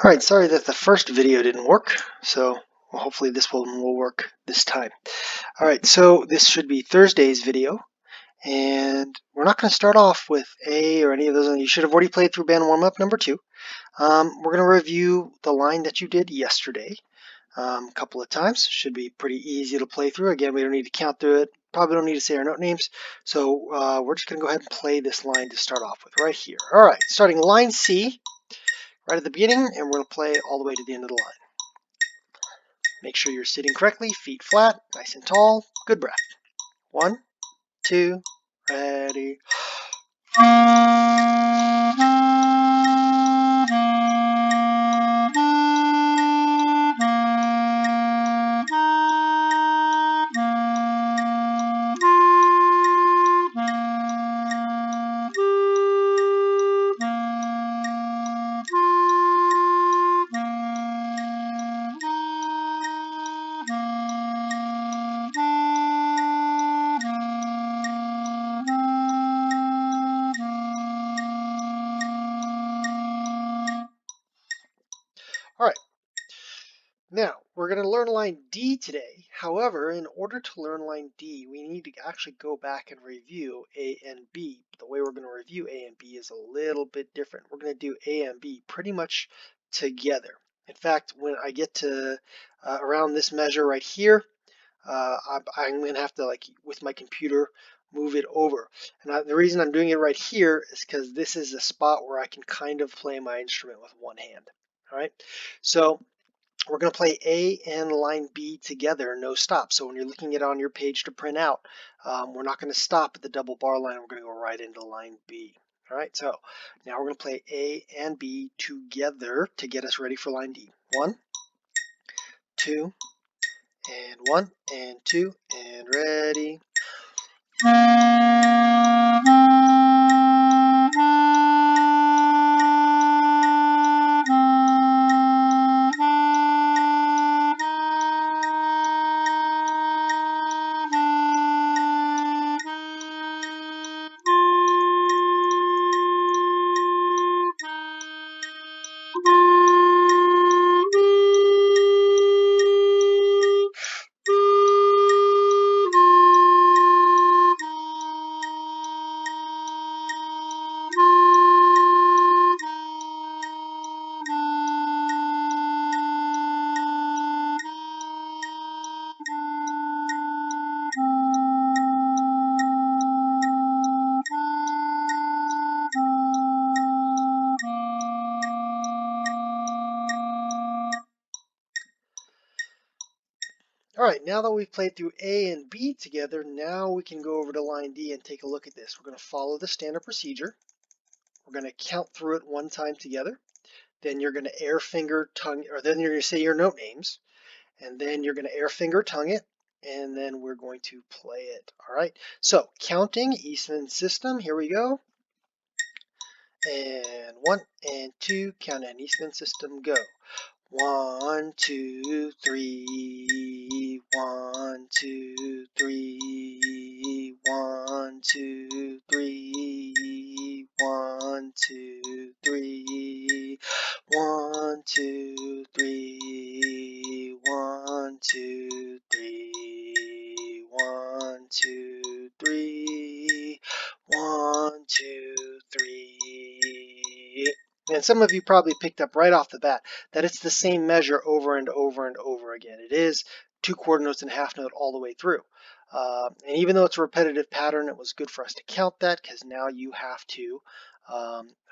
All right, sorry that the first video didn't work, so hopefully this one will work this time. All right, so this should be Thursday's video, and we're not going to start off with A or any of those. You should have already played through band warm-up number 2. We're going to review the line that you did yesterday a couple of times. Should be pretty easy to play through. Again, we don't need to count through it. Probably don't need to say our note names. So we're just going to go ahead and play this line to start off with right here. All right, starting line C right at the beginning, and we're going to play all the way to the end of the line. Make sure you're sitting correctly, feet flat, nice and tall. Good breath. 1, 2, ready. All right. Now, we're going to learn line D today. However, in order to learn line D, we need to actually go back and review A and B. The way we're going to review A and B is a little bit different. We're going to do A and B pretty much together. In fact, when I get to around this measure right here, I'm going to have to, like, with my computer, move it over. And the reason I'm doing it right here is because this is a spot where I can kind of play my instrument with one hand. All right, so we're going to play A and line B together, no stop. So when you're looking at it on your page to print out, we're not going to stop at the double bar line. We're going to go right into line B. All right, so now we're going to play A and B together to get us ready for line D. 1, 2, and 1, and 2, and ready. All right, now that we've played through A and B together, now we can go over to line D and take a look at this. We're going to follow the standard procedure. We're going to count through it one time together. Then you're going to air, finger, tongue, or then you're going to say your note names. And then you're going to air, finger, tongue it. And then we're going to play it. All right, so counting, Eastman system, here we go. And 1 and 2, count in Eastman system, go. 1, 2, 3, 1, 2, 3, 1, 2, 3, 1, 2, 3, 1, 2, 3, 1, 2, 3, 1, 2, 3, 1, 2, 3. And some of you probably picked up right off the bat that it's the same measure over and over and over again. It is 2 quarter notes and a half note all the way through. And even though it's a repetitive pattern, it was good for us to count that because now you have to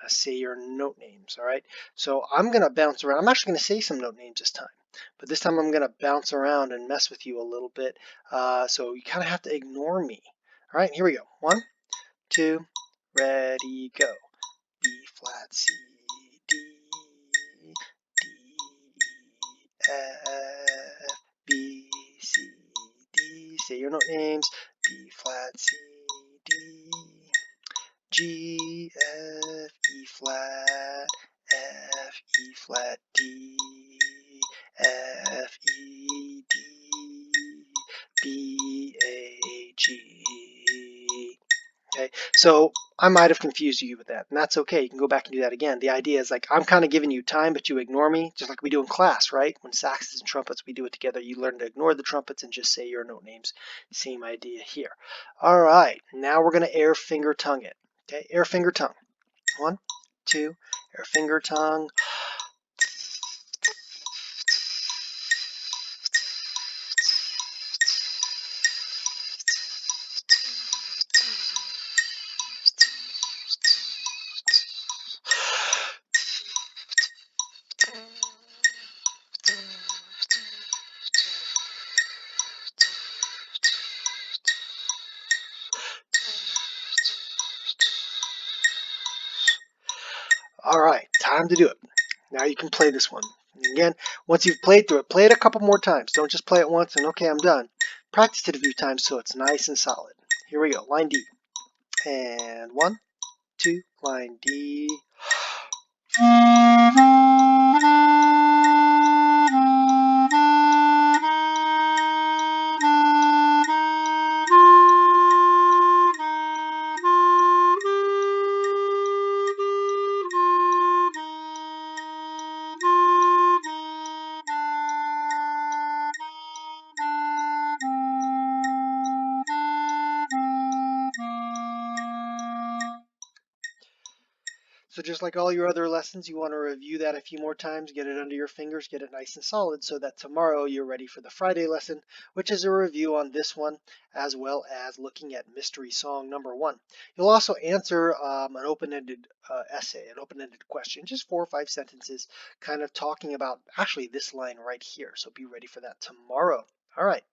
say your note names. All right, so I'm going to bounce around. I'm actually going to say some note names this time, but this time I'm going to bounce around and mess with you a little bit. So you kind of have to ignore me. All right, here we go. 1, 2, ready, go. B flat, C, D, F, B, C, D. Say your note names. B flat, C, D, G, F, E flat, F, E flat, D, F, E, D, B, A, G. Okay, so I might have confused you with that, and that's okay. You can go back and do that again. The idea is like I'm kind of giving you time, but you ignore me, just like we do in class, right? When saxes and trumpets, we do it together. You learn to ignore the trumpets and just say your note names. Same idea here. All right, now we're going to air, finger, tongue it. Okay, air, finger, tongue. 1, 2, air, finger, tongue. All right, time to do it. Now you can play this one. And again, once you've played through it, play it a couple more times. Don't just play it once and okay, I'm done. Practice it a few times so it's nice and solid. Here we go, line D. And 1, 2, line D. So just like all your other lessons, you want to review that a few more times, get it under your fingers, get it nice and solid so that tomorrow you're ready for the Friday lesson, which is a review on this one, as well as looking at mystery song number 1. You'll also answer an open-ended essay, an open-ended question, just 4 or 5 sentences, kind of talking about actually this line right here. So be ready for that tomorrow. All right.